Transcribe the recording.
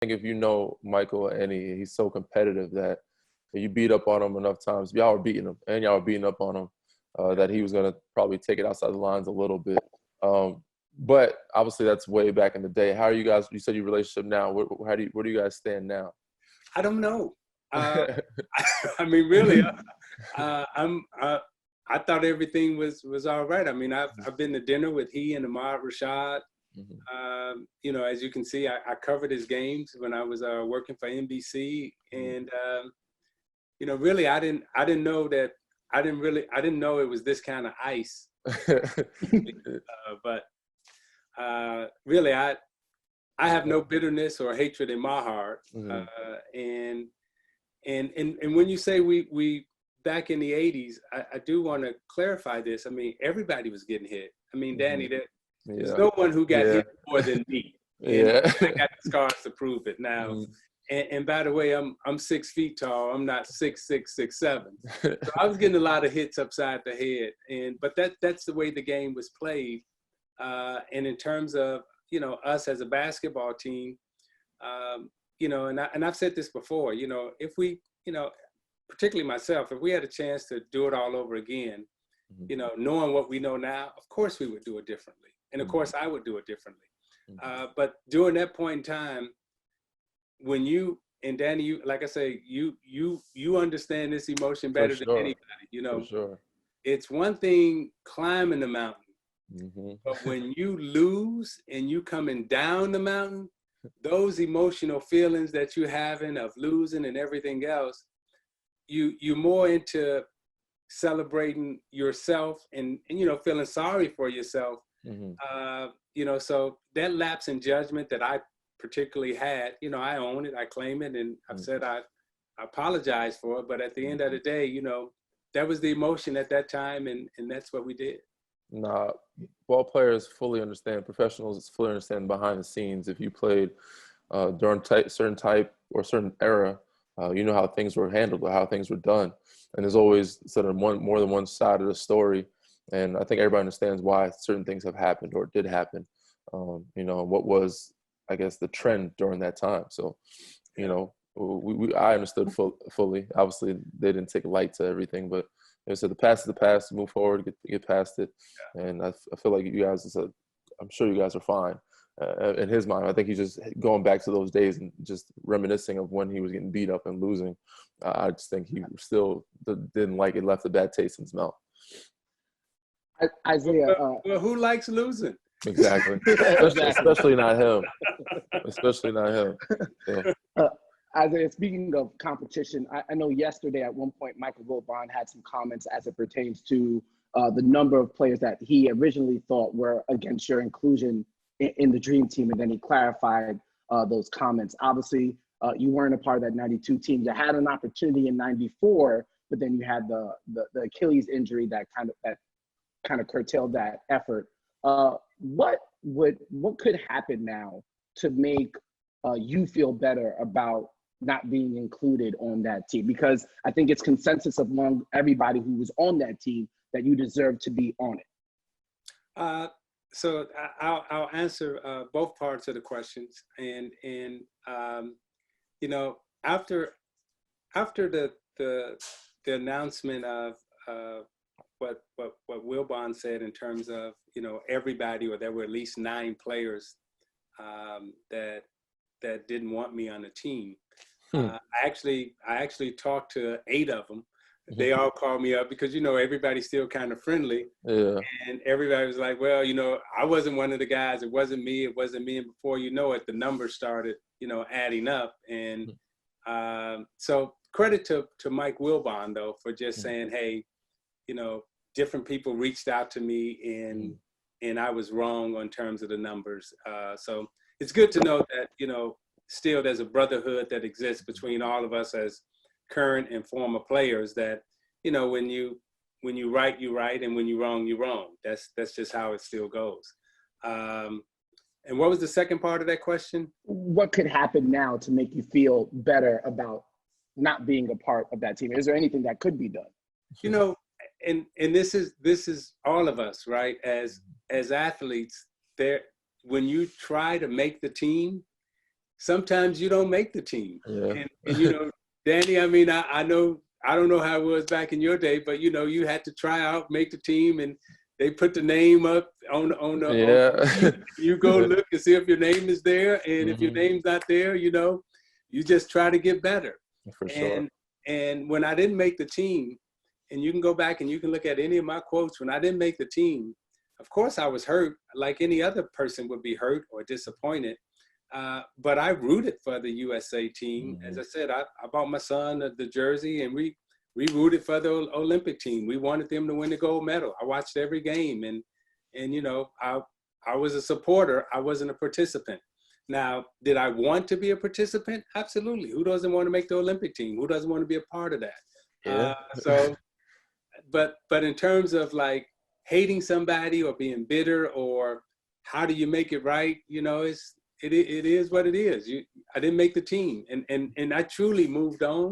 think if you know Michael or any, he's so competitive that you beat up on him enough times. Y'all were beating him, and y'all were beating up on him, that he was going to probably take it outside the lines a little bit. But obviously, that's way back in the day. How are you guys? You said your relationship now. Where do you guys stand now? I don't know. I mean, really, I thought everything was all right. I mean, I've been to dinner with he and Ahmad Rashad. Mm-hmm. You know, as you can see, I covered his games when I was working for NBC, and you know, really, I didn't know that. I didn't know it was this kind of ice. But really, I have no bitterness or hatred in my heart. Mm-hmm. And when you say we back in the 80s, I do want to clarify this. I mean, everybody was getting hit. I mean, Danny, there's no one who got hit more than me. Yeah. I got the scars to prove it now. Mm-hmm. And by the way, I'm 6 feet tall. I'm not 6'6", 6'7". So I was getting a lot of hits upside the head. But that's the way the game was played. And in terms of, you know, us as a basketball team, you know, and I've said this before, you know, if we, you know, particularly myself, if we had a chance to do it all over again, you know, knowing what we know now, of course we would do it differently. And of course I would do it differently. But during that point in time, when you, and Danny, you, like I say, you understand this emotion better than anybody, you know. For sure. It's one thing climbing the mountain, Mm-hmm. but when you lose and you coming down the mountain, those emotional feelings that you're having of losing and everything else, you're more into celebrating yourself and you know, feeling sorry for yourself. Mm-hmm. You know, so that lapse in judgment that I particularly had, you know, I own it, I claim it, and I've said I apologize for it. But at the end of the day, you know, that was the emotion at that time, and that's what we did. Nah, ball players fully understand, professionals fully understand behind the scenes. If you played during certain type or certain era, you know how things were handled or how things were done. And there's always sort of more than one side of the story. And I think everybody understands why certain things have happened or did happen, you know, what was, I guess, the trend during that time. So, you know, I understood fully. Obviously, they didn't take light to everything, but like I said, the past is the past. Move forward, get past it. Yeah. And I feel like you guys, I'm sure you guys are fine. In his mind, I think he's just going back to those days and just reminiscing of when he was getting beat up and losing. I just think he still didn't like it, left a bad taste in his mouth. Isiah, well, who likes losing? Exactly. Especially not him. Especially not him. Yeah. Isiah, speaking of competition, I know yesterday at one point Michael Wilbon had some comments as it pertains to the number of players that he originally thought were against your inclusion in the Dream Team, and then he clarified those comments. Obviously, you weren't a part of that 92 team. You had an opportunity in 94, but then you had the Achilles injury that kind of curtailed that effort. What could happen now to make you feel better about not being included on that team? Because I think it's consensus among everybody who was on that team that you deserve to be on it. So I'll answer both parts of the questions, and you know, after the announcement of what Wilbon said in terms of, you know, everybody, or there were at least 9 players that didn't want me on the team. I actually talked to 8 of them. They all called me up because, you know, everybody's still kind of friendly. Yeah. And everybody was like, well, you know, I wasn't one of the guys. It wasn't me. And before you know it, the numbers started, you know, adding up. And so credit to Mike Wilbon, though, for just saying, hey, you know, different people reached out to me and I was wrong on terms of the numbers. So it's good to know that, you know, still there's a brotherhood that exists between all of us as current and former players, that, you know, when you right, you right, and when you wrong, you wrong. That's just how it still goes. And what was the second part of that question? What could happen now to make you feel better about not being a part of that team? Is there anything that could be done? You know, and this is all of us, right? As athletes, when you try to make the team, sometimes you don't make the team. Yeah. And you know, Danny, I mean, I know, I don't know how it was back in your day, but you know, you had to try out, make the team, and they put the name up on the Yeah. you go look and see if your name is there, and if your Mhm. name's not there, you know, you just try to get better. For sure. And when I didn't make the team, and you can go back and you can look at any of my quotes, when I didn't make the team, of course I was hurt, like any other person would be hurt or disappointed. But I rooted for the USA team. Mhm. As I said, I bought my son the jersey, and we rooted for the Olympic team. We wanted them to win the gold medal. I watched every game, and you know, I was a supporter. I wasn't a participant. Now, did I want to be a participant? Absolutely. Who doesn't want to make the Olympic team? Who doesn't want to be a part of that? Yeah. So, but in terms of like hating somebody or being bitter or how do you make it right? You know, it is what it is. I didn't make the team, and I truly moved on.